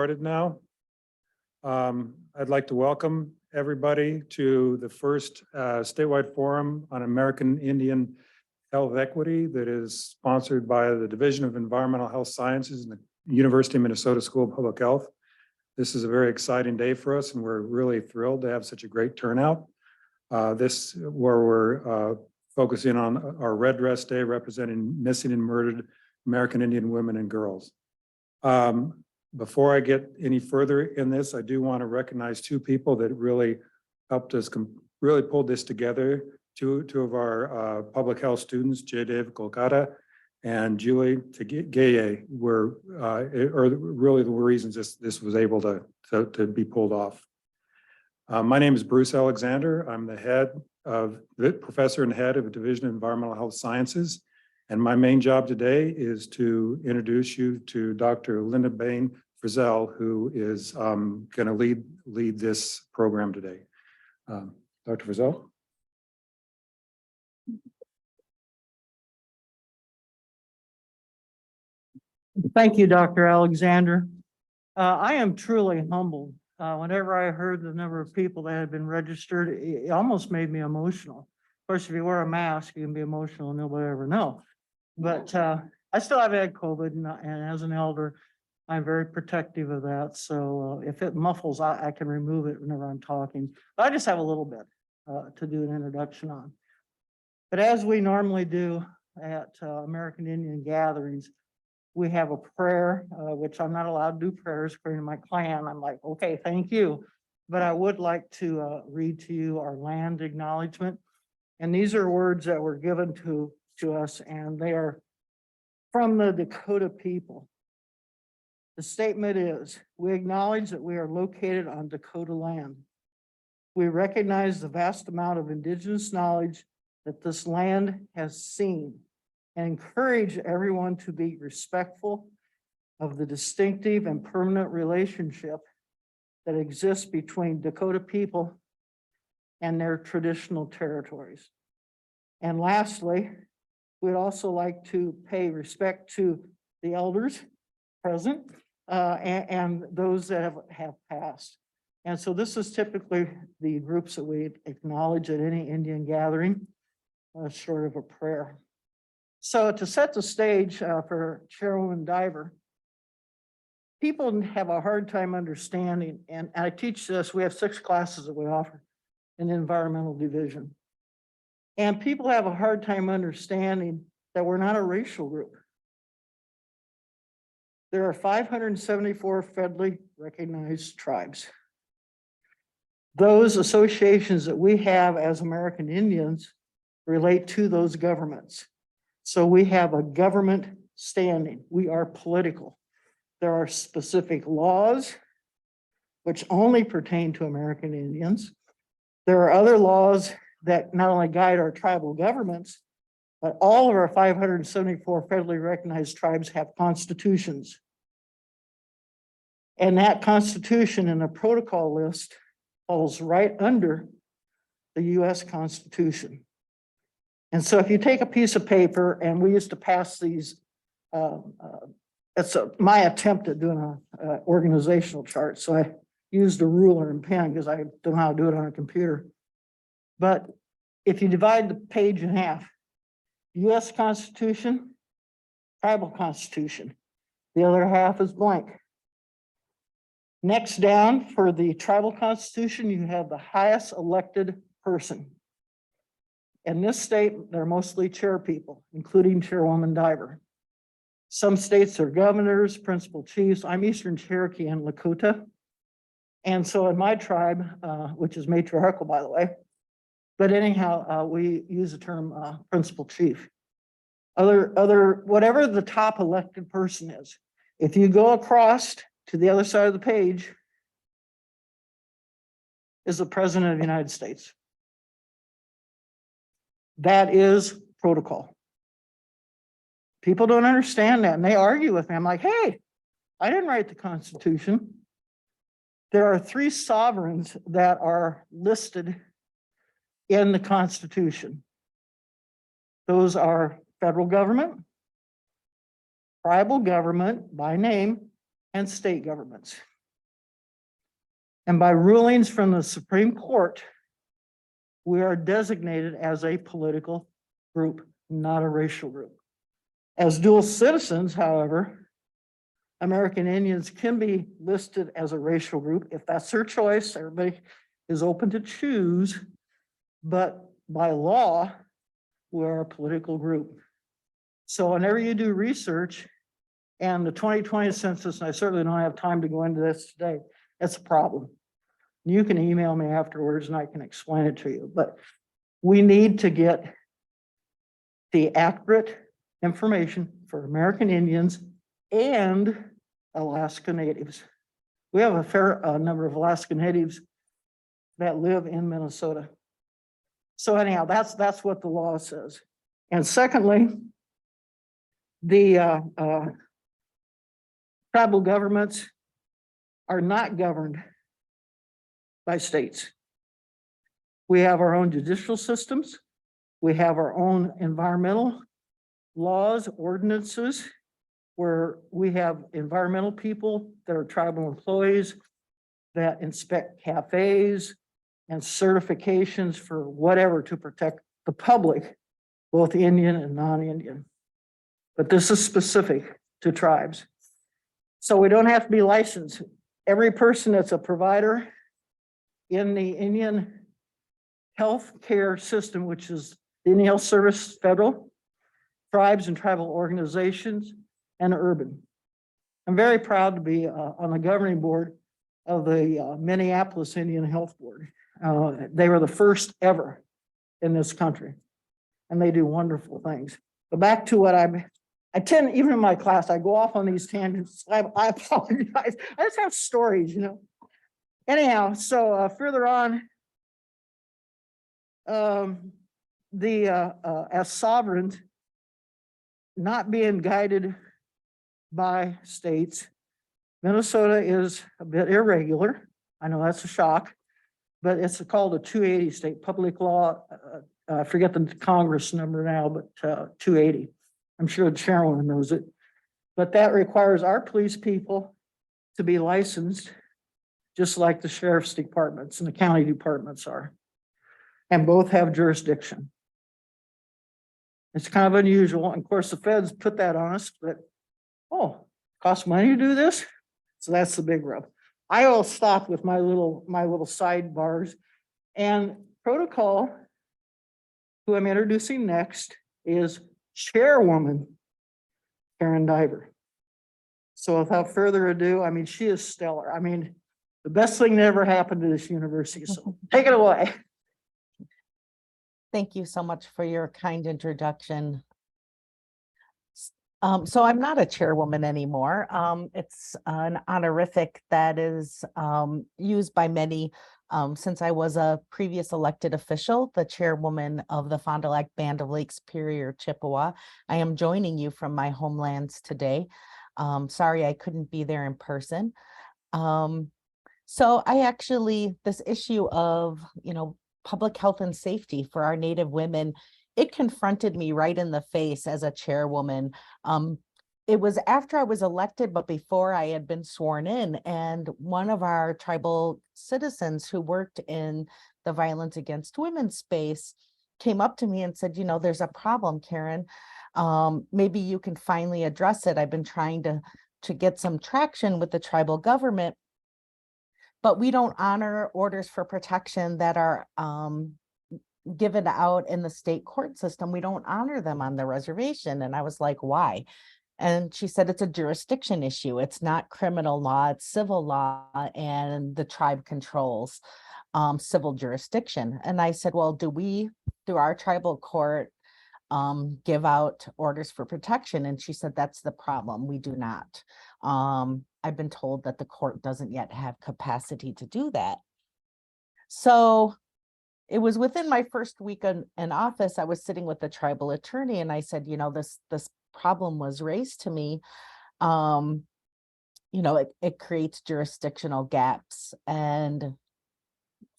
Started now. I'd like to welcome everybody to the first statewide forum on American Indian Health Equity that is sponsored by the Division of Environmental Health Sciences and the University of Minnesota School of Public Health. This is a very exciting day for us, and we're really thrilled to have such a great turnout. This where we're focusing on our Red Dress Day, representing missing and murdered American Indian women and girls. Before I get any further in this, I do want to recognize two people that really helped us really pull this together. Two of our public health students, J. Dave Kolkata and Julie Tagaye, were really the reasons this was able to be pulled off. My name is Bruce Alexander. I'm the professor and head of the Division of Environmental Health Sciences. And my main job today is to introduce you to Dr. Linda Bane Frizzell, who is going to lead this program today. Dr. Frizzell. Thank you, Dr. Alexander. I am truly humbled. Whenever I heard the number of people that had been registered, it almost made me emotional. Of course, if you wear a mask, you can be emotional and nobody ever know. But I still have had COVID, and as an elder, I'm very protective of that. So if it muffles, I can remove it whenever I'm talking. But I just have a little bit to do an introduction on. But as we normally do at American Indian gatherings, we have a prayer, which I'm not allowed to do prayers according to my clan. I'm like, okay, thank you. But I would like to read to you our land acknowledgement. And these are words that were given to us, and they are from the Dakota people. The statement is, we acknowledge that we are located on Dakota land. We recognize the vast amount of indigenous knowledge that this land has seen and encourage everyone to be respectful of the distinctive and permanent relationship that exists between Dakota people and their traditional territories. And lastly, we'd also like to pay respect to the elders present and those that have passed. And so this is typically the groups that we acknowledge at any Indian gathering, short of a prayer. So to set the stage for Chairwoman Diver, people have a hard time understanding, and I teach this, we have 6 classes that we offer in the environmental division. And people have a hard time understanding that we're not a racial group. There are 574 federally recognized tribes. Those associations that we have as American Indians relate to those governments. So we have a government standing. We are political. There are specific laws which only pertain to American Indians. There are other laws that not only guide our tribal governments, but all of our 574 federally recognized tribes have constitutions. And that constitution in the protocol list falls right under the US Constitution. And so if you take a piece of paper, and we used to pass these, it's my attempt at doing an organizational chart. So I used a ruler and pen because I don't know how to do it on a computer. But if you divide the page in half, US Constitution, tribal constitution, the other half is blank. Next down for the tribal constitution, you have the highest elected person. In this state, they're mostly chair people, including Chairwoman Diver. Some states are governors, principal chiefs. I'm Eastern Cherokee and Lakota. And so in my tribe, which is matriarchal, by the way, but anyhow, we use the term principal chief. Whatever the top elected person is, if you go across to the other side of the page, is the President of the United States. That is protocol. People don't understand that, and they argue with me. I'm like, hey, I didn't write the Constitution. There are 3 sovereigns that are listed in the Constitution. Those are federal government, tribal government by name, and state governments. And by rulings from the Supreme Court, we are designated as a political group, not a racial group. As dual citizens, however, American Indians can be listed as a racial group if that's their choice. Everybody is open to choose, but by law, we're a political group. So whenever you do research and the 2020 census, and I certainly don't have time to go into this today, that's a problem. You can email me afterwards and I can explain it to you, but we need to get the accurate information for American Indians and Alaska Natives. We have a fair number of Alaska Natives that live in Minnesota. So anyhow, that's what the law says. And secondly, the tribal governments are not governed by states. We have our own judicial systems. We have our own environmental laws, ordinances, where we have environmental people that are tribal employees that inspect cafes and certifications for whatever to protect the public, both Indian and non-Indian. But this is specific to tribes. So we don't have to be licensed. Every person that's a provider in the Indian health care system, which is the Indian Health Service, federal, tribes and tribal organizations, and urban. I'm very proud to be on the governing board of the Minneapolis Indian Health Board. They were the first ever in this country, and they do wonderful things. But back to what I tend, even in my class, I go off on these tangents. I apologize. I just have stories, you know. Anyhow, so further on, as sovereigns, not being guided by states, Minnesota is a bit irregular. I know that's a shock, but it's called a 280 state public law. I forget the Congress number now, but 280. I'm sure the chairwoman knows it. But that requires our police people to be licensed, just like the sheriff's departments and the county departments are. And both have jurisdiction. It's kind of unusual. And of course, the feds put that on us, but oh, costs money to do this. So that's the big rub. I will stop with my little sidebars. And protocol, who I'm introducing next, is Chairwoman Karen Diver. So without further ado, I mean, she is stellar. I mean, the best thing that ever happened to this university. So take it away. Thank you so much for your kind introduction. So I'm not a chairwoman anymore. It's an honorific that is used by many since I was a previous elected official, the chairwoman of the Fond du Lac Band of Lake Superior, Chippewa. I am joining you from my homelands today. Sorry I couldn't be there in person. So I actually, this issue of, public health and safety for our Native women, it confronted me right in the face as a chairwoman. It was after I was elected, but before I had been sworn in, and one of our tribal citizens who worked in the violence against women space came up to me and said, there's a problem, Karen. Maybe you can finally address it. I've been trying to get some traction with the tribal government, but we don't honor orders for protection that are given out in the state court system. We don't honor them on the reservation. And I was like, why? And she said, it's a jurisdiction issue. It's not criminal law, it's civil law, and the tribe controls civil jurisdiction. And I said, well, do we, through our tribal court, give out orders for protection? And she said, that's the problem. We do not. I've been told that the court doesn't yet have capacity to do that. So it was within my first week in office, I was sitting with the tribal attorney and I said, this problem was raised to me. It creates jurisdictional gaps and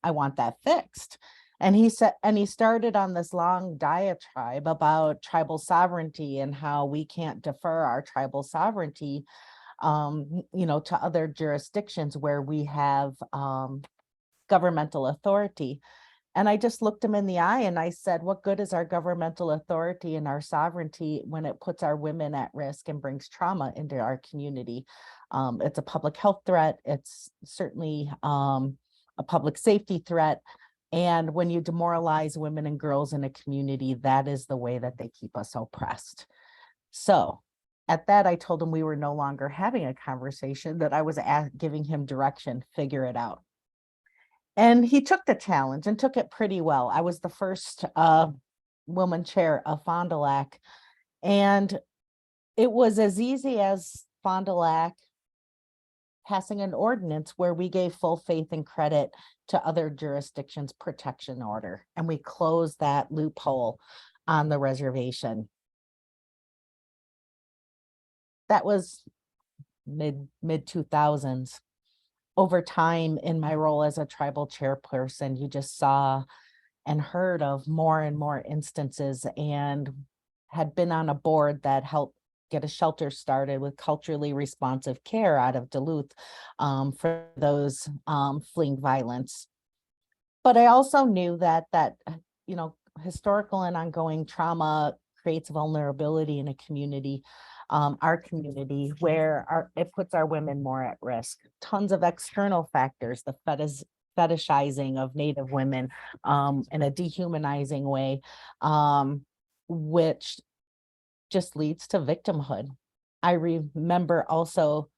I want that fixed. And he said, and he started on this long diatribe about tribal sovereignty and how we can't defer our tribal sovereignty to other jurisdictions where we have governmental authority. And I just looked him in the eye and I said, what good is our governmental authority and our sovereignty when it puts our women at risk and brings trauma into our community? It's a public health threat. It's certainly a public safety threat. And when you demoralize women and girls in a community, that is the way that they keep us oppressed. So at that, I told him we were no longer having a conversation, that I was giving him direction, figure it out. And he took the challenge and took it pretty well. I was the first woman chair of Fond du Lac, and it was as easy as Fond du Lac passing an ordinance where we gave full faith and credit to other jurisdictions' protection order, and we closed that loophole on the reservation. That was mid 2000s. Over time in my role as a tribal chairperson, you just saw and heard of more and more instances, and had been on a board that helped get a shelter started with culturally responsive care out of Duluth for those fleeing violence. But I also knew that historical and ongoing trauma creates vulnerability in a community, our community, where it puts our women more at risk. Tons of external factors, the fetishizing of Native women in a dehumanizing way, which just leads to victimhood. I remember also,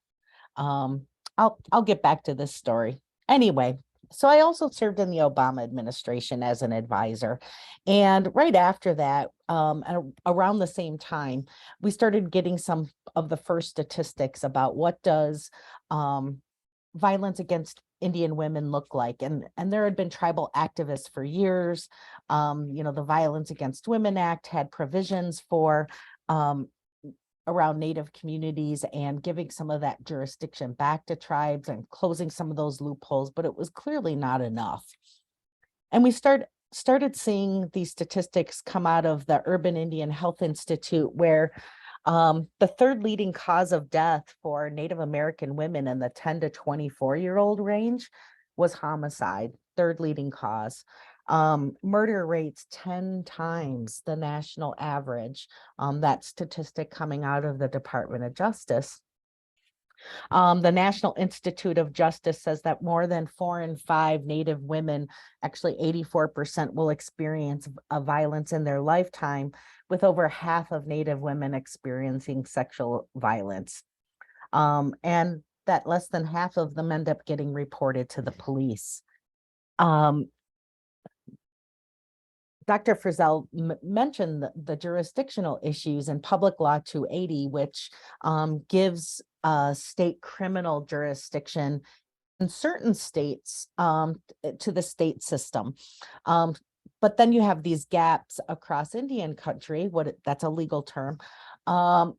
I'll get back to this story. Anyway, so I also served in the Obama administration as an advisor. And right after that, around the same time, we started getting some of the first statistics about what does violence against Indian women look like. And there had been tribal activists for years. The Violence Against Women Act had provisions for around Native communities and giving some of that jurisdiction back to tribes and closing some of those loopholes, but it was clearly not enough. And we started seeing these statistics come out of the Urban Indian Health Institute, where the third leading cause of death for Native American women in the 10 to 24-year-old range was homicide, third leading cause. Murder rates 10 times the national average. That statistic coming out of the Department of Justice. The National Institute of Justice says that more than 4 in 5 Native women, actually 84%, will experience a violence in their lifetime, with over half of Native women experiencing sexual violence. And that less than half of them end up getting reported to the police. Dr. Frizzell mentioned the jurisdictional issues in Public Law 280, which gives state criminal jurisdiction in certain states to the state system. But then you have these gaps across Indian country, that's a legal term,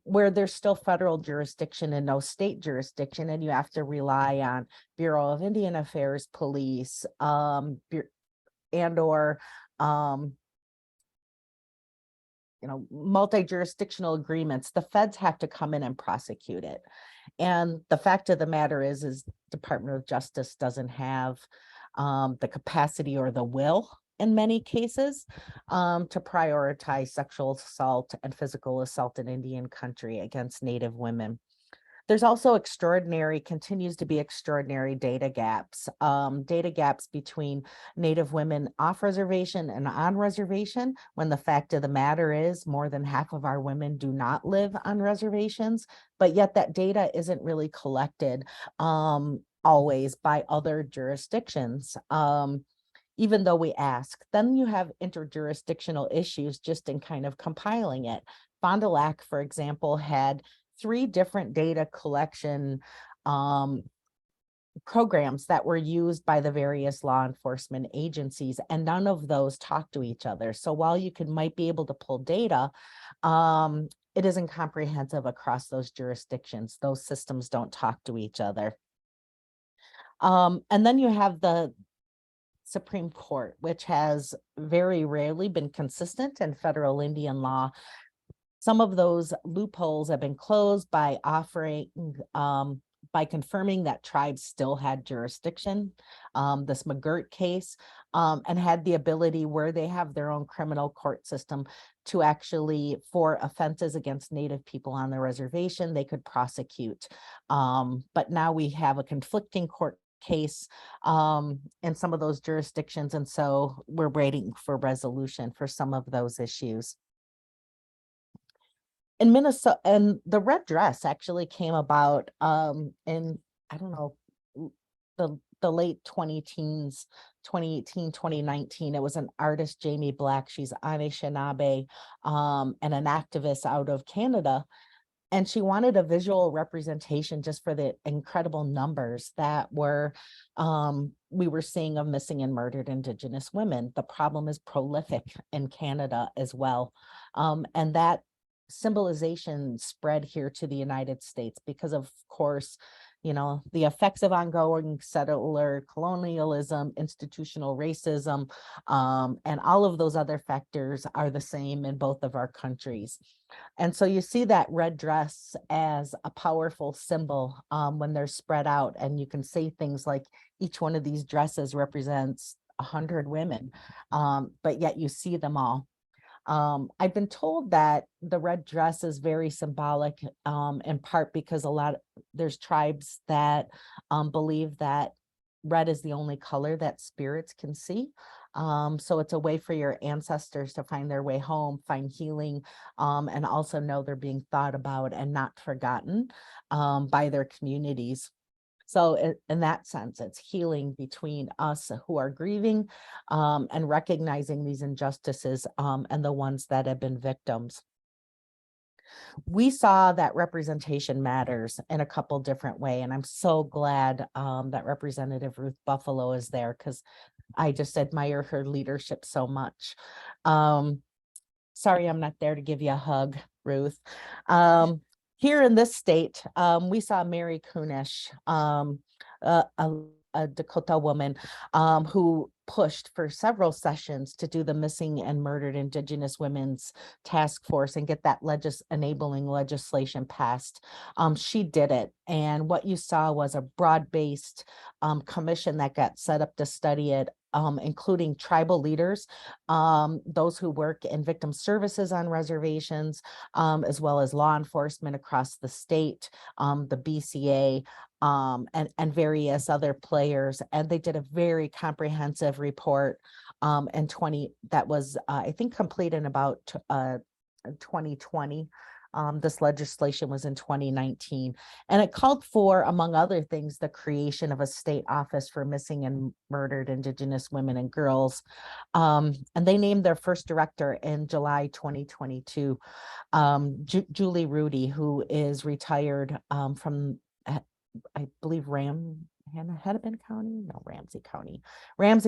where there's still federal jurisdiction and no state jurisdiction, and you have to rely on Bureau of Indian Affairs, police, multi-jurisdictional agreements. The feds have to come in and prosecute it. And the fact of the matter is Department of Justice doesn't have the capacity or the will in many cases to prioritize sexual assault and physical assault in Indian country against Native women. There's also continues to be extraordinary data gaps between Native women off reservation and on reservation, when the fact of the matter is more than half of our women do not live on reservations, but yet that data isn't really collected always by other jurisdictions, even though we ask. Then you have interjurisdictional issues just in kind of compiling it. Fond du Lac, for example, had 3 different data collection programs that were used by the various law enforcement agencies, and none of those talk to each other. So while you might be able to pull data, it isn't comprehensive across those jurisdictions. Those systems don't talk to each other. And then you have the Supreme Court, which has very rarely been consistent in federal Indian law, Some of those loopholes have been closed by offering, by confirming that tribes still had jurisdiction, this McGirt case, and had the ability where they have their own criminal court system to actually, for offenses against Native people on the reservation, they could prosecute. But now we have a conflicting court case in some of those jurisdictions, and so we're waiting for resolution for some of those issues. In Minnesota, and the red dress actually came about in, I don't know, the late 2010s, 2018, 2019. It was an artist, Jamie Black. She's Anishinaabe, and an activist out of Canada. And she wanted a visual representation just for the incredible numbers that were we were seeing of missing and murdered Indigenous women. The problem is prolific in Canada as well. And that symbolization spread here to the United States because, of course, you know, the effects of ongoing settler colonialism, institutional racism, and all of those other factors are the same in both of our countries. And so you see that red dress as a powerful symbol when they're spread out, and you can say things like each one of these dresses represents 100 women, but yet you see them all. I've been told that the red dress is very symbolic, in part because there's tribes that believe that red is the only color that spirits can see. So it's a way for your ancestors to find their way home, find healing, and also know they're being thought about and not forgotten by their communities. So in that sense, it's healing between us who are grieving and recognizing these injustices and the ones that have been victims. We saw that representation matters in a couple different ways, and I'm so glad that Representative Ruth Buffalo is there because I just admire her leadership so much. Sorry, I'm not there to give you a hug, Ruth. Here in this state, we saw Mary Kunish, a Dakota woman who pushed for several sessions to do the missing and murdered Indigenous women's task force and get that enabling legislation passed. She did it. And what you saw was a broad-based commission that got set up to study it, including tribal leaders, those who work in victim services on reservations, as well as law enforcement across the state, the BCA, and various other players. And they did a very comprehensive report that was, I think, complete in about 2020. This legislation was in 2019, and it called for, among other things, the creation of a state office for missing and murdered Indigenous women and girls. And they named their first director in July 2022, Julie Rudy, who is retired from, I believe, Hennepin County? No, Ramsey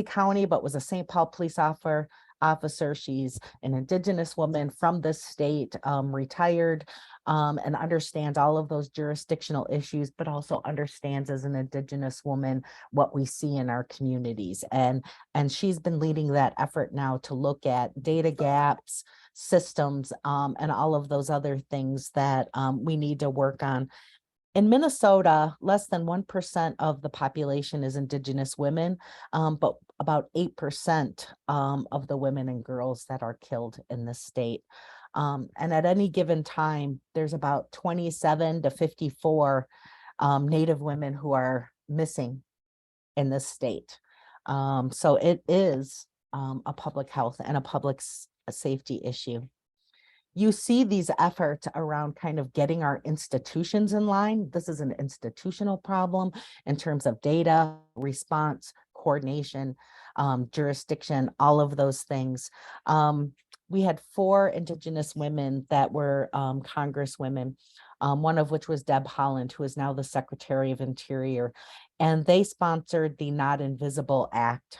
County, but was a St. Paul police officer. She's an Indigenous woman from this state, retired, and understands all of those jurisdictional issues, but also understands as an Indigenous woman what we see in our communities. And she's been leading that effort now to look at data gaps, systems, and all of those other things that we need to work on. In Minnesota, less than 1% of the population is Indigenous women, but about 8% of the women and girls that are killed in the state. And at any given time, there's about 27 to 54 Native women who are missing in this state. So it is a public health and a public safety issue. You see these efforts around kind of getting our institutions in line. This is an institutional problem in terms of data, response, coordination, jurisdiction, all of those things. We had 4 Indigenous women that were congresswomen, one of which was Deb Haaland, who is now the Secretary of Interior. And they sponsored the Not Invisible Act,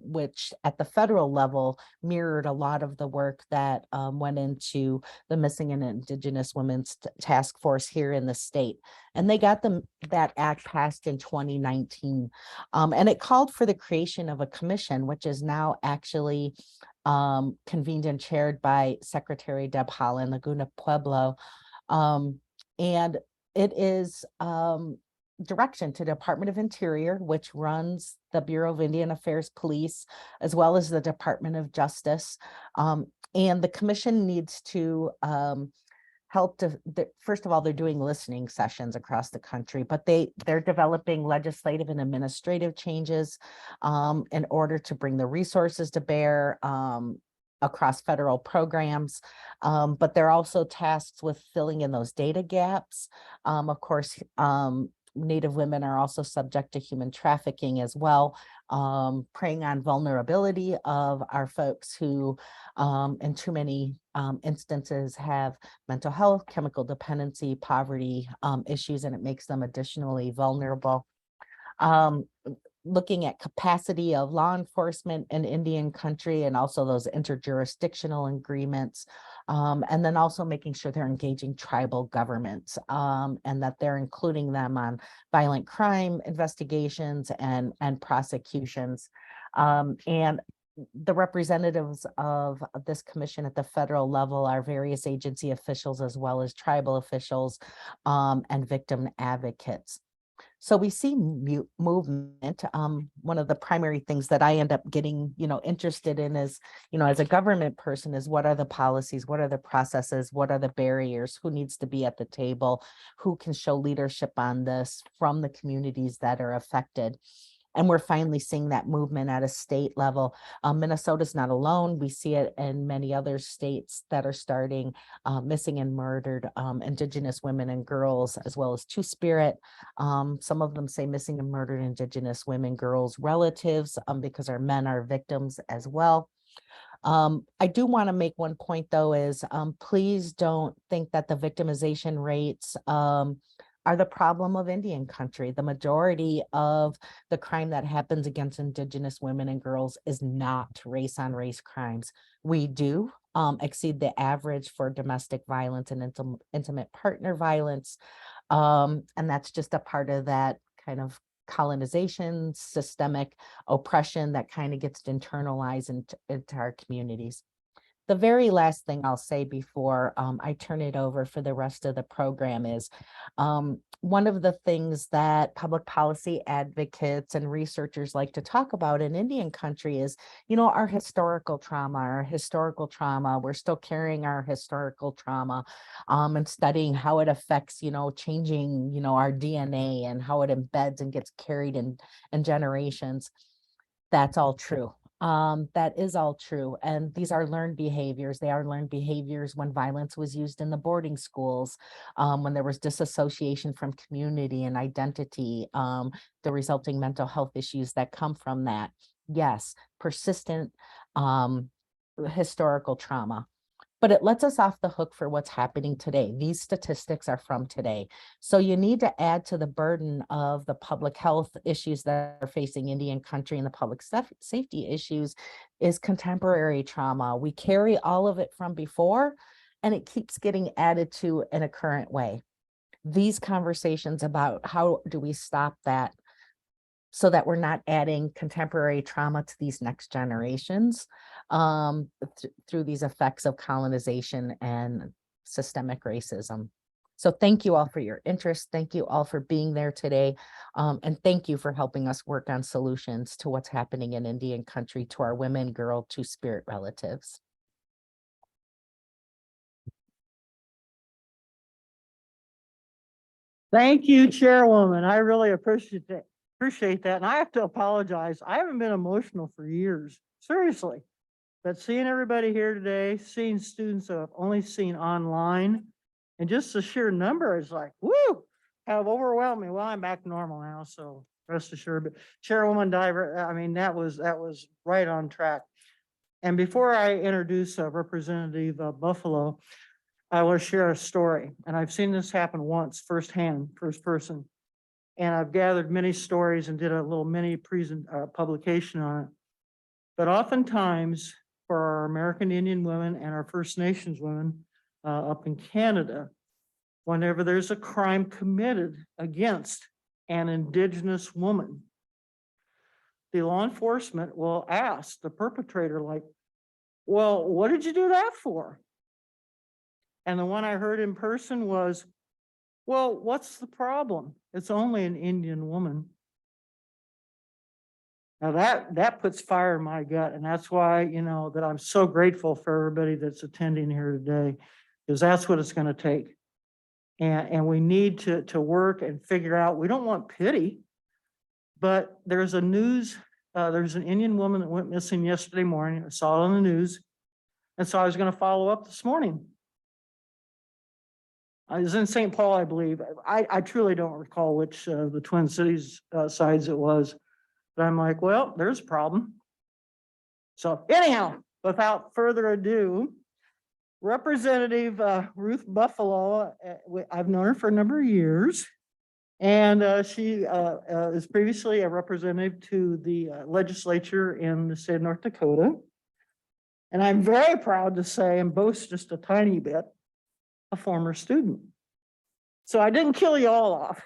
which at the federal level mirrored a lot of the work that went into the Missing and Indigenous Women's Task Force here in the state. And they got that act passed in 2019. And it called for the creation of a commission, which is now actually convened and chaired by Secretary Deb Haaland, Laguna Pueblo. And it is direction to Department of Interior, which runs the Bureau of Indian Affairs Police, as well as the Department of Justice. And the commission needs to help to, first of all, they're doing listening sessions across the country, but they're developing legislative and administrative changes in order to bring the resources to bear across federal programs, but they're also tasked with filling in those data gaps. Of course, Native women are also subject to human trafficking as well, preying on vulnerability of our folks who in too many instances have mental health, chemical dependency, poverty issues, and it makes them additionally vulnerable. Looking at capacity of law enforcement in Indian country and also those interjurisdictional agreements, and then also making sure they're engaging tribal governments and that they're including them on violent crime investigations and prosecutions. And the representatives of this commission at the federal level are various agency officials as well as tribal officials and victim advocates. So we see movement. One of the primary things that I end up getting, interested in is, as a government person, is what are the policies, what are the processes, what are the barriers, who needs to be at the table, who can show leadership on this from the communities that are affected. And we're finally seeing that movement at a state level. Minnesota's not alone. We see it in many other states that are starting missing and murdered Indigenous women and girls, as well as Two-Spirit. Some of them say missing and murdered Indigenous women, girls, relatives, because our men are victims as well. I do want to make one point though, is please don't think that the victimization rates are the problem of Indian country. The majority of the crime that happens against Indigenous women and girls is not race on race crimes. We do exceed the average for domestic violence and intimate partner violence. And that's just a part of that kind of colonization, systemic oppression that kind of gets internalized into our communities. The very last thing I'll say before I turn it over for the rest of the program is one of the things that public policy advocates and researchers like to talk about in Indian country is, our historical trauma, We're still carrying our historical trauma and studying how it affects, changing, our DNA and how it embeds and gets carried in generations. That's all true. That is all true. And these are learned behaviors. They are learned behaviors when violence was used in the boarding schools, when there was disassociation from community and identity, the resulting mental health issues that come from that. Yes, persistent historical trauma. But it lets us off the hook for what's happening today. These statistics are from today. So you need to add to the burden of the public health issues that are facing Indian country and the public safety issues is contemporary trauma. We carry all of it from before, and it keeps getting added to in a current way. These conversations about how do we stop that so that we're not adding contemporary trauma to these next generations through these effects of colonization and systemic racism. So thank you all for your interest. Thank you all for being there today. And thank you for helping us work on solutions to what's happening in Indian country to our women, girl, Two-Spirit relatives. Thank you, Chairwoman. I really appreciate that. And I have to apologize. I haven't been emotional for years, seriously. But seeing everybody here today, seeing students that I've only seen online, and just the sheer number is like, woo, have overwhelmed me. Well, I'm back normal now, so rest assured. But Chairwoman Diver, I mean, that was right on track. And before I introduce Representative Buffalo, I will share a story. And I've seen this happen once firsthand, first person. and I've gathered many stories and did a little mini publication on it. But oftentimes for our American Indian women and our First Nations women up in Canada, whenever there's a crime committed against an Indigenous woman, the law enforcement will ask the perpetrator, like, well, what did you do that for? And the one I heard in person was, well, what's the problem? It's only an Indian woman. Now that puts fire in my gut. And that's why, you know, that I'm so grateful for everybody that's attending here today, because that's what it's going to take. And we need to work and figure out, we don't want pity, but there's an Indian woman that went missing yesterday morning. I saw it on the news. And so I was going to follow up this morning. I was in St. Paul, I believe. I truly don't recall which the Twin Cities sides it was, but I'm like, well, there's a problem. So anyhow, without further ado, Representative Ruth Buffalo, I've known her for a number of years, and she is previously a representative to the legislature in the state of North Dakota. And I'm very proud to say, and boast just a tiny bit, a former student. So I didn't kill you all off.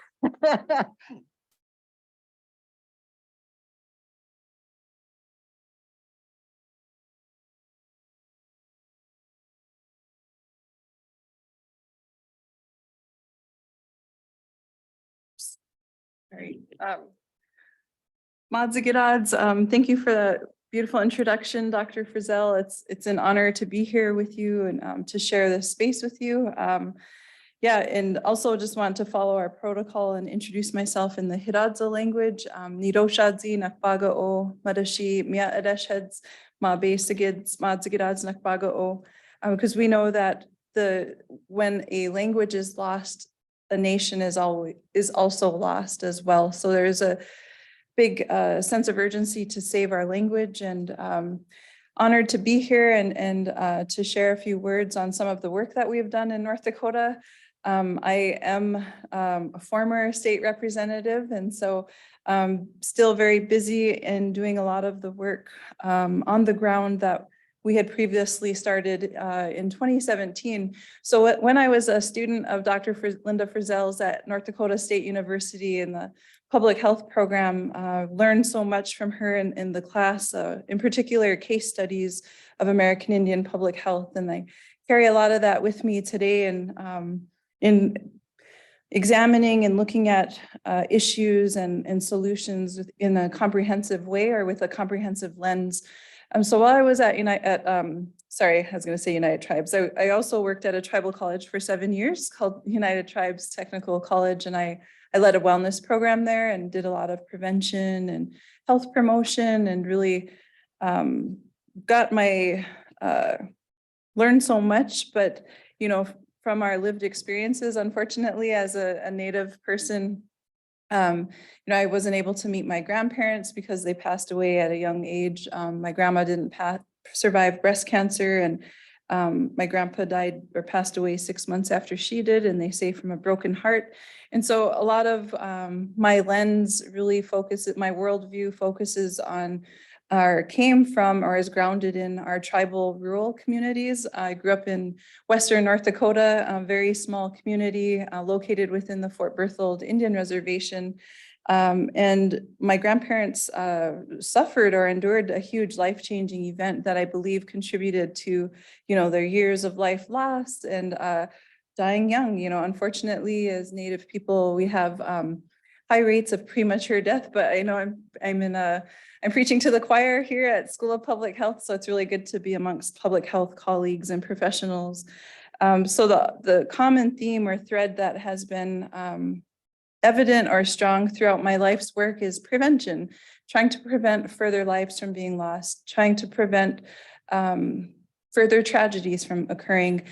All right. Mods thank you for the beautiful introduction, Dr. Frizzell. It's an honor to be here with you and to share this space with you. Yeah, and also just want to follow our protocol and introduce myself in the Hiradza language. Niroshadzi nakbaga o madashi mia adesheds ma basigids madzigidads nakbaga o, because we know that when a language is lost, a nation is also lost as well. So there's a big sense of urgency to save our language, and honored to be here and to share a few words on some of the work that we've done in North Dakota. I am a former state representative, and so still very busy in doing a lot of the work on the ground that we had previously started in 2017. So when I was a student of Dr. Linda Frizzell's at North Dakota State University in the public health program, learned so much from her in the class, in particular case studies of American Indian public health. And I carry a lot of that with me today and in examining and looking at issues and solutions in a comprehensive way or with a comprehensive lens. So while I was at United Tribes, I also worked at a tribal college for 7 years called United Tribes Technical College, and I led a wellness program there and did a lot of prevention and health promotion, and really got my learned so much. But you know, from our lived experiences, unfortunately, as a Native person, you know, I wasn't able to meet my grandparents because they passed away at a young age. My grandma didn't survive breast cancer, and my grandpa died or passed away 6 months after she did, and they say from a broken heart. And so a lot of my lens really focuses, my worldview focuses on came from or is grounded in our tribal rural communities. I grew up in Western North Dakota, a very small community located within the Fort Berthold Indian Reservation. And my grandparents suffered or endured a huge life-changing event that I believe contributed to, you know, their years of life lost and dying young. You know, unfortunately, as Native people, we have high rates of premature death, but I know I'm preaching to the choir here at School of Public Health, so it's really good to be amongst public health colleagues and professionals. So the common theme or thread that has been evident or strong throughout my life's work is prevention, trying to prevent further lives from being lost, trying to prevent further tragedies from occurring.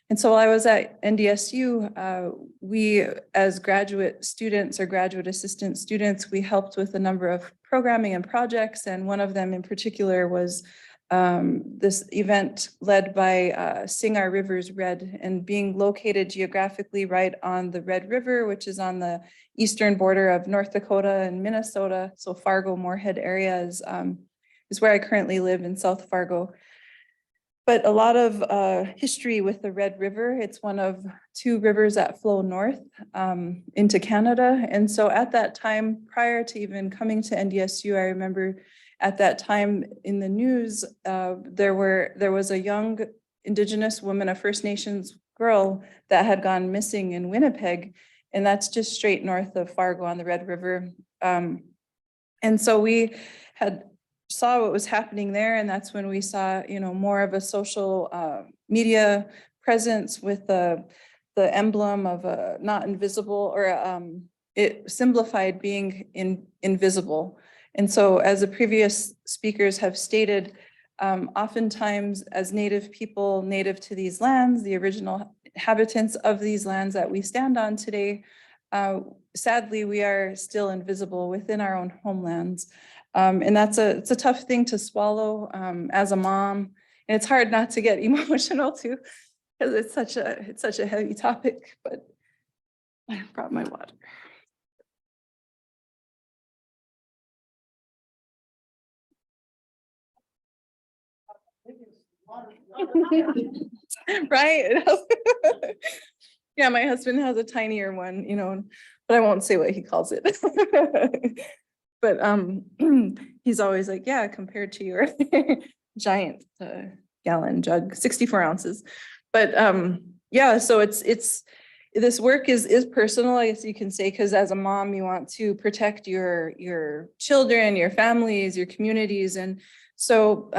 And so while I was at NDSU, we as graduate students or graduate assistant students, we helped with a number of programming and projects. And one of them in particular was This event led by Sing Our Rivers Red, and being located geographically right on the Red River, which is on the eastern border of North Dakota and Minnesota. So Fargo, Moorhead area is where I currently live in South Fargo. But a lot of history with the Red River. It's one of 2 rivers that flow north into Canada. And so at that time, prior to even coming to NDSU, I remember at that time in the news, there was a young Indigenous woman, a First Nations girl that had gone missing in Winnipeg. And that's just straight north of Fargo on the Red River. And so we saw what was happening there, and that's when we saw, more of a social media presence with the emblem of a not invisible, or it simplified being invisible. And so, as the previous speakers have stated, oftentimes as Native people, native to these lands, the original inhabitants of these lands that we stand on today, sadly, we are still invisible within our own homelands. And it's a tough thing to swallow as a mom. And it's hard not to get emotional too, because it's such a heavy topic, but I brought my water. Right. Yeah, my husband has a tinier one, but I won't say what he calls it. But he's always like, yeah, compared to your giant gallon jug, 64 ounces. But yeah, so it's this work is personal, I guess you can say, because as a mom, you want to protect your children, your families, your communities. And so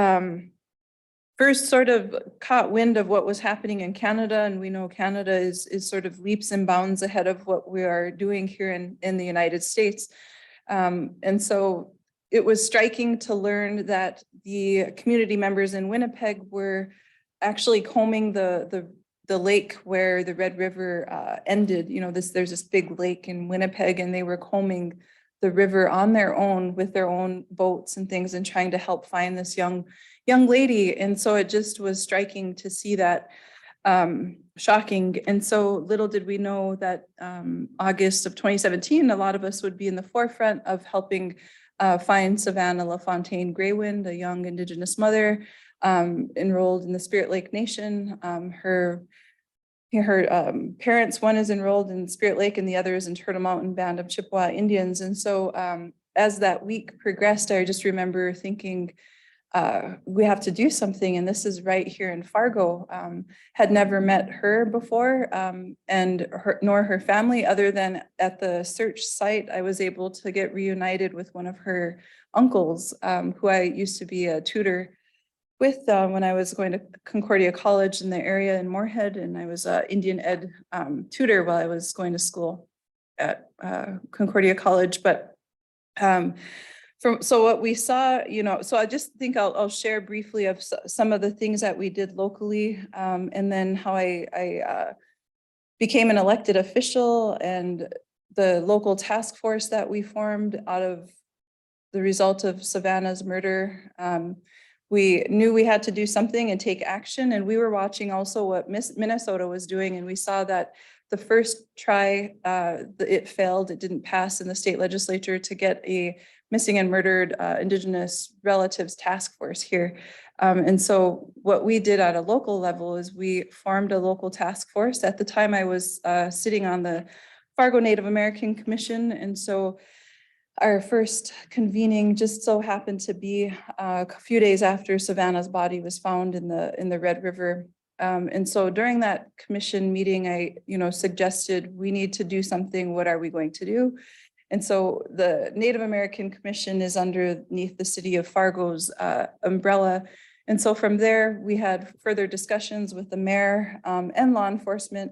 first sort of caught wind of what was happening in Canada, and we know Canada is sort of leaps and bounds ahead of what we are doing here in the United States. And so it was striking to learn that the community members in Winnipeg were actually combing the lake where the Red River ended. There's this big lake in Winnipeg, and they were combing the river on their own with their own boats and things, and trying to help find this young lady. And so it just was striking to see that, shocking. And so little did we know that August of 2017, a lot of us would be in the forefront of helping find Savannah LaFontaine Graywind, a young Indigenous mother enrolled in the Spirit Lake Nation. Her parents, one is enrolled in Spirit Lake and the other is in Turtle Mountain Band of Chippewa Indians. And so as that week progressed, I just remember thinking, we have to do something, and this is right here in Fargo. Had never met her before, and nor her family, other than at the search site, I was able to get reunited with one of her uncles, who I used to be a tutor with when I was going to Concordia College in the area in Moorhead, and I was an Indian Ed tutor while I was going to school at Concordia College. But so what we saw, so I just think I'll share briefly of some of the things that we did locally, and then how I became an elected official, and the local task force that we formed out of the result of Savannah's murder. We knew we had to do something and take action, and we were watching also what Minnesota was doing, and we saw that the first try, it failed. It didn't pass in the state legislature to get a missing and murdered Indigenous relatives task force here. And so what we did at a local level is we formed a local task force. At the time I was sitting on the Fargo Native American Commission. And so our first convening just so happened to be a few days after Savannah's body was found in the Red River. And so during that commission meeting, I suggested we need to do something. What are we going to do? And so the Native American Commission is underneath the city of Fargo's umbrella. And so from there, we had further discussions with the mayor and law enforcement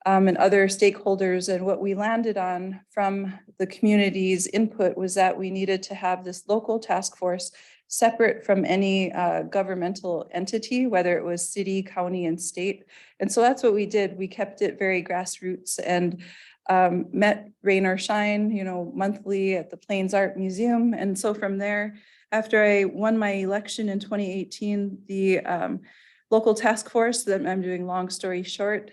and other stakeholders. And what we landed on from the community's input was that we needed to have this local task force separate from any governmental entity, whether it was city, county, and state. And so that's what we did. We kept it very grassroots. And met rain or shine, monthly at the Plains Art Museum. And so from there, after I won my election in 2018, the local task force that I'm doing, long story short,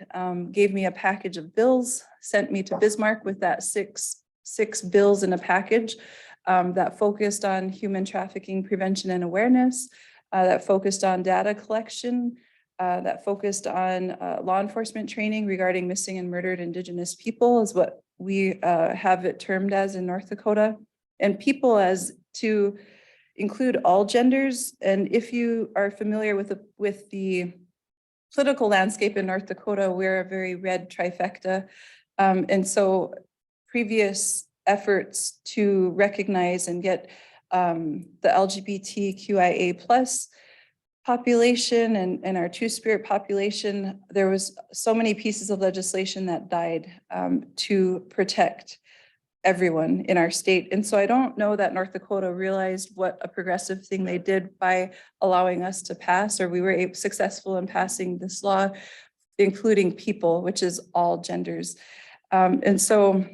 gave me a package of bills, sent me to Bismarck with that six bills in a package that focused on human trafficking prevention and awareness, that focused on data collection, that focused on law enforcement training regarding missing and murdered Indigenous people, is what we have it termed as in North Dakota, and people as to include all genders. And if you are familiar with the political landscape in North Dakota, we're a very red trifecta. And so previous efforts to recognize and get the LGBTQIA plus population and our Two-Spirit population, there was so many pieces of legislation that died to protect everyone in our state. And so I don't know that North Dakota realized what a progressive thing they did by allowing us to pass, or we were successful in passing this law, including people, which is all genders. And so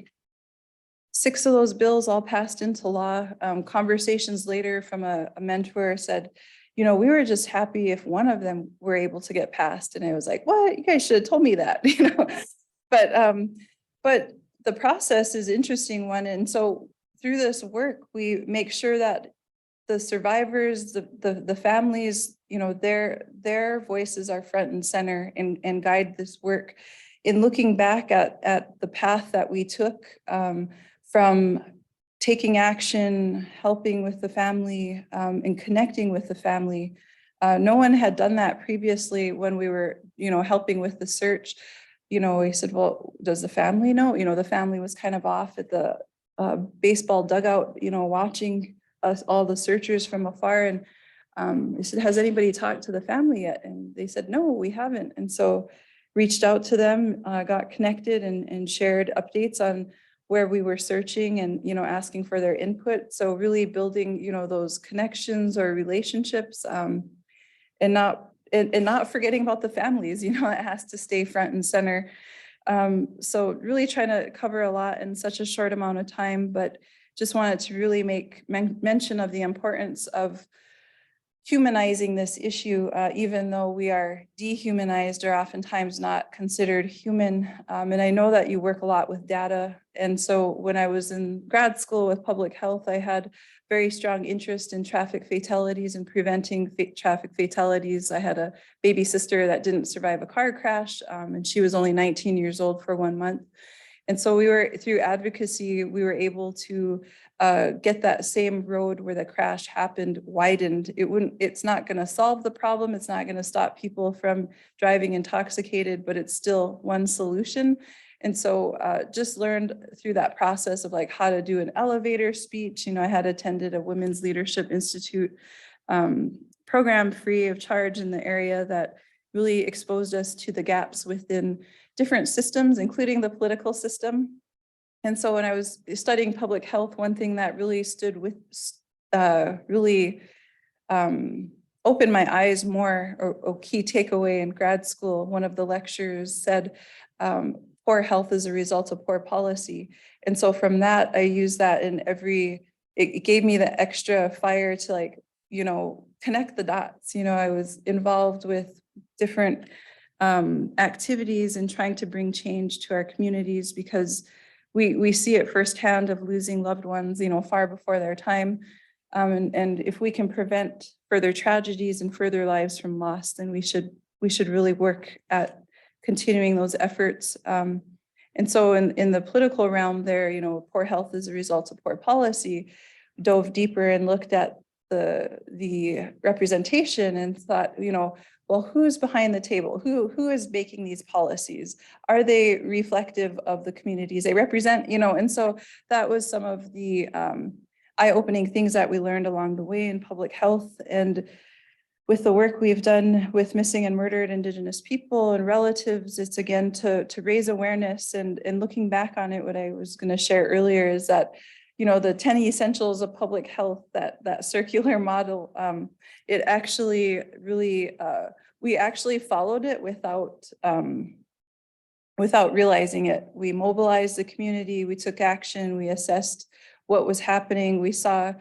6 of those bills all passed into law. Conversations later from a mentor said, we were just happy if one of them were able to get passed. And I was like, what? You guys should have told me that, But the process is an interesting one. And so through this work, we make sure that the survivors, the families, their voices are front and center and guide this work. In looking back at the path that we took from taking action, helping with the family, and connecting with the family. No one had done that previously when we were, helping with the search. We said, well, does the family know? The family was kind of off at the baseball dugout, watching us, all the searchers from afar. And I said, has anybody talked to the family yet? And they said, no, we haven't. And so reached out to them, got connected and shared updates on where we were searching and, asking for their input. So really building, those connections or relationships, and not forgetting about the families, it has to stay front and center. So really trying to cover a lot in such a short amount of time, but just wanted to really make mention of the importance of humanizing this issue, even though we are dehumanized or oftentimes not considered human. And I know that you work a lot with data. And so when I was in grad school with public health, I had very strong interest in traffic fatalities and preventing traffic fatalities. I had a baby sister that didn't survive a car crash, and she was only 19 years old for 1 month. And so we were, through advocacy, we were able to get that same road where the crash happened widened. It's not going to solve the problem. It's not going to stop people from driving intoxicated, but it's still one solution. And so just learned through that process of like how to do an elevator speech. I had attended a Women's Leadership Institute program free of charge in the area that really exposed us to the gaps within different systems, including the political system. And so when I was studying public health, one thing that really opened my eyes more, or key takeaway in grad school, one of the lecturers said, poor health is a result of poor policy. And so from that, I used that in it gave me the extra fire to connect the dots. I was involved with different activities and trying to bring change to our communities because we see it firsthand of losing loved ones, far before their time. And if we can prevent further tragedies and further lives from loss, then we should really work at continuing those efforts. And so in the political realm there, poor health is a result of poor policy, dove deeper and looked at the representation and thought, well, who's behind the table? Who is making these policies? Are they reflective of the communities they represent? And so that was some of the eye-opening things that we learned along the way in public health. And with the work we've done with missing and murdered Indigenous people and relatives, it's again to raise awareness. And looking back on it, what I was going to share earlier is that the 10 essentials of public health, that circular model, it actually really, we actually followed it without without realizing it. We mobilized the community, we took action, we assessed what was happening. We saw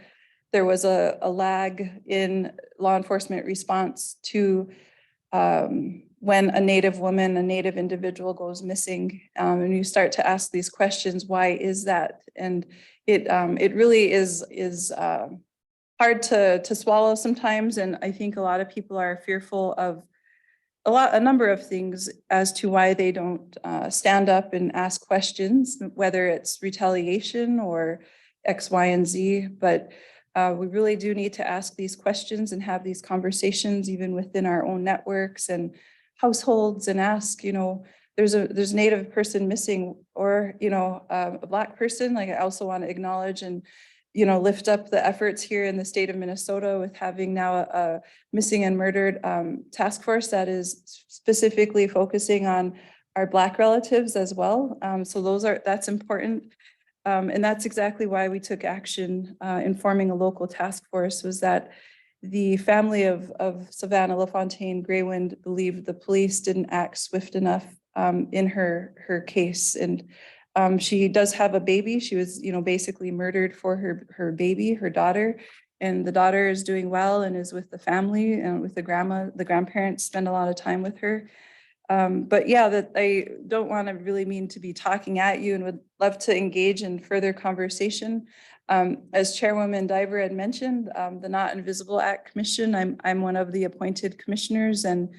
there was a lag in law enforcement response to when a Native woman, a Native individual goes missing. And you start to ask these questions, why is that? And it really is hard to swallow sometimes. And I think a lot of people are fearful of a number of things as to why they don't stand up and ask questions, whether it's retaliation or X, Y, and Z. But we really do need to ask these questions and have these conversations even within our own networks and households, and ask, there's a Native person missing, or, a Black person. Like, I also want to acknowledge and lift up the efforts here in the state of Minnesota with having now a missing and murdered task force that is specifically focusing on our Black relatives as well. So that's important. And that's exactly why we took action in forming a local task force, was that the family of Savannah LaFontaine Graywind believed the police didn't act swift enough in her case. And she does have a baby. She was, basically murdered for her baby, her daughter, and the daughter is doing well and is with the family and with the grandparents spend a lot of time with her. But yeah, that I don't want to really mean to be talking at you, and would love to engage in further conversation. As Chairwoman Diver had mentioned, the Not Invisible Act Commission, I'm one of the appointed commissioners, and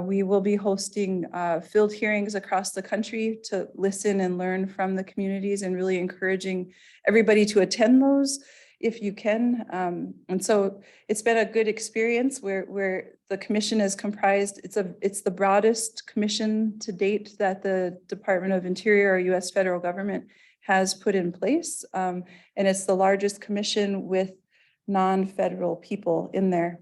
we will be hosting field hearings across the country to listen and learn from the communities, and really encouraging everybody to attend those if you can. And so it's been a good experience where the commission is comprised. It's the broadest commission to date that the Department of Interior or US federal government has put in place. And it's the largest commission with non-federal people in there.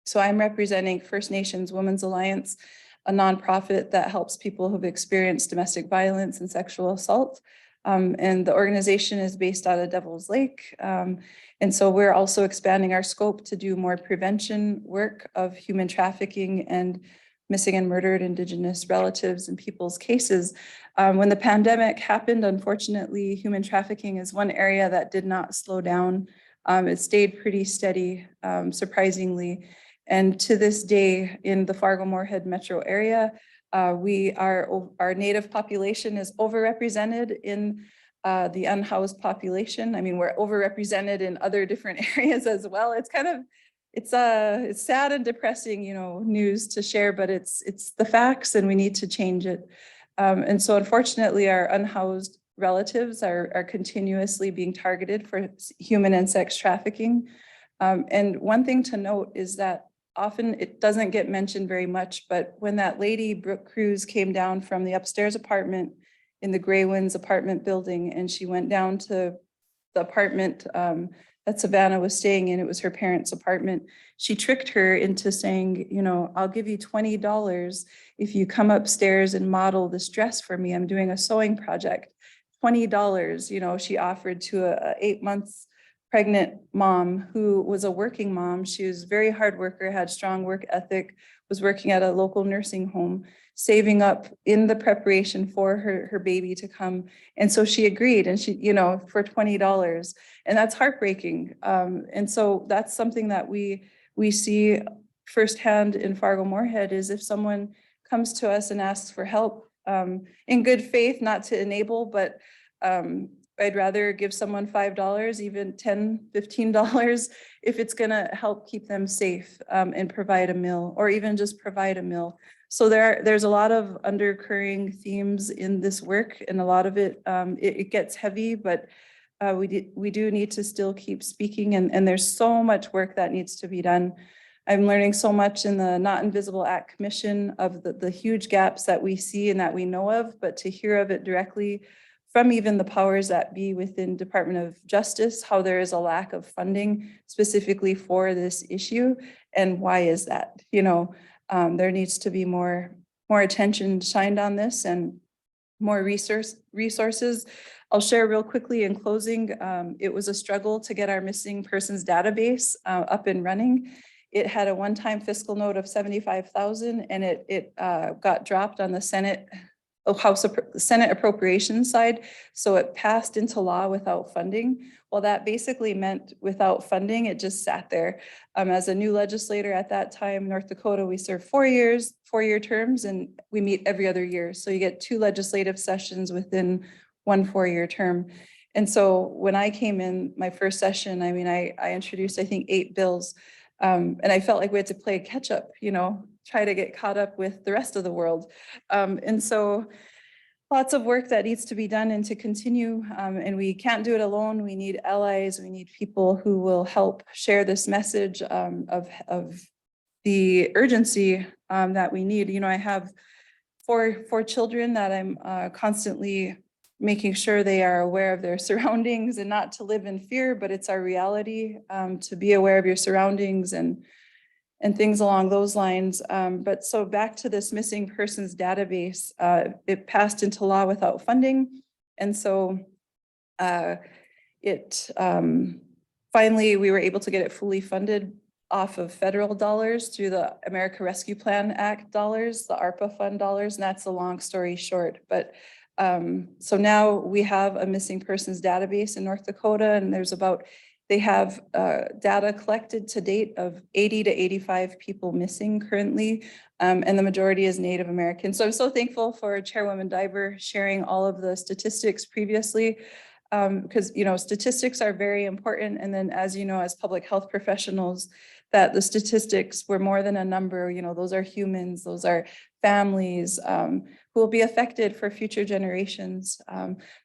So I'm representing First Nations Women's Alliance, a nonprofit that helps people who've experienced domestic violence and sexual assault. And the organization is based out of Devil's Lake. And so we're also expanding our scope to do more prevention work of human trafficking and missing and murdered Indigenous relatives and people's cases. When the pandemic happened, unfortunately, human trafficking is one area that did not slow down. It stayed pretty steady, surprisingly. And to this day, in the Fargo-Moorhead metro area, our Native population is overrepresented in the unhoused population. I mean, we're overrepresented in other different areas as well. It's sad and depressing, news to share, but it's the facts, and we need to change it. And so unfortunately, our unhoused relatives are continuously being targeted for human and sex trafficking. And one thing to note is that often it doesn't get mentioned very much, but when that lady, Brooke Cruz, came down from the upstairs apartment in the Graywinds apartment building, and she went down to the apartment that Savannah was staying in, it was her parents' apartment. She tricked her into saying, I'll give you $20 if you come upstairs and model this dress for me. I'm doing a sewing project. $20, she offered to a 8 months pregnant mom who was a working mom. She was a very hard worker, had strong work ethic, was working at a local nursing home, saving up in the preparation for her baby to come. And so she agreed, and she, for $20, and that's heartbreaking. And so that's something that we see firsthand in Fargo-Moorhead, is if someone comes to us and asks for help in good faith, not to enable, but I'd rather give someone $5, even $10, $15, if it's gonna help keep them safe and provide a meal, or even just provide a meal. So there's a lot of undercurring themes in this work, and a lot of it, it gets heavy, but we do need to still keep speaking, and there's so much work that needs to be done. I'm learning so much in the Not Invisible Act Commission of the huge gaps that we see and that we know of, but to hear of it directly from even the powers that be within Department of Justice, how there is a lack of funding specifically for this issue, and why is that? There needs to be more attention shined on this, and more resources. I'll share real quickly in closing. It was a struggle to get our missing persons database up and running. It had a one-time fiscal note of $75,000, and it got dropped on the Senate Senate appropriations side. So it passed into law without funding. Well, that basically meant without funding, it just sat there. As a new legislator at that time, North Dakota, we serve 4 years, 4-year terms, and we meet every other year. So you get 2 legislative sessions within 1 4-year term. And so when I came in my first session, I mean, I introduced, I think, 8 bills. And I felt like we had to play catch up, you know, try to get caught up with the rest of the world. And so lots of work that needs to be done and to continue. And we can't do it alone. We need allies. We need people who will help share this message of the urgency that we need. You know, I have four children that I'm constantly making sure they are aware of their surroundings and not to live in fear, but it's our reality to be aware of your surroundings and things along those lines. But so back to this missing persons database, it passed into law without funding. And so finally, we were able to get it fully funded off of federal dollars through the America Rescue Plan Act dollars, the ARPA fund dollars, and that's a long story short. But so now we have a missing persons database in North Dakota, and they have data collected to date of 80 to 85 people missing currently, and the majority is Native American. So I'm so thankful for Chairwoman Diver sharing all of the statistics previously, because, you know, statistics are very important. And then, as you know, as public health professionals, that the statistics were more than a number. You know, those are humans, those are families who will be affected for future generations.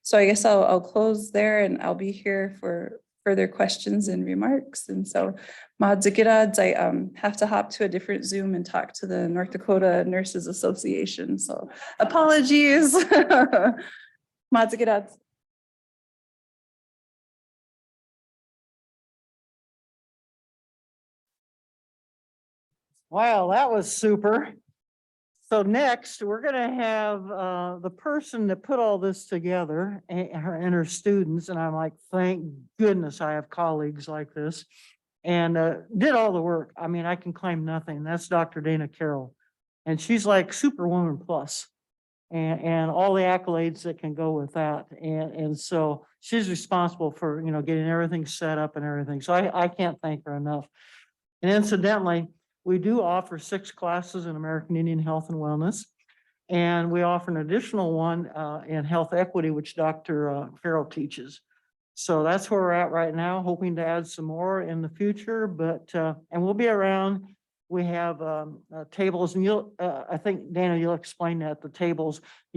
So I guess I'll close there, and I'll be here for further questions and remarks. And so Madzigirads, I have to hop to a different Zoom and talk to the North Dakota Nurses Association. So apologies. Madzigirads. Wow, that was super. So next, we're gonna have the person that put all this together and her students, and I'm like, thank goodness I have colleagues like this, and did all the work. I mean, I can claim nothing. That's Dr. Dana Carroll. And she's like Superwoman plus, and all the accolades that can go with that. And so she's responsible for, you know, getting everything set up and everything. So I can't thank her enough. And incidentally, we do offer 6 classes in American Indian Health and Wellness. And we offer an additional one in health equity, which Dr. Farrell teaches. So that's where we're at right now, hoping to add some more in the future, but, and we'll be around. We have tables, and I think, Dana, you'll explain that, the tables.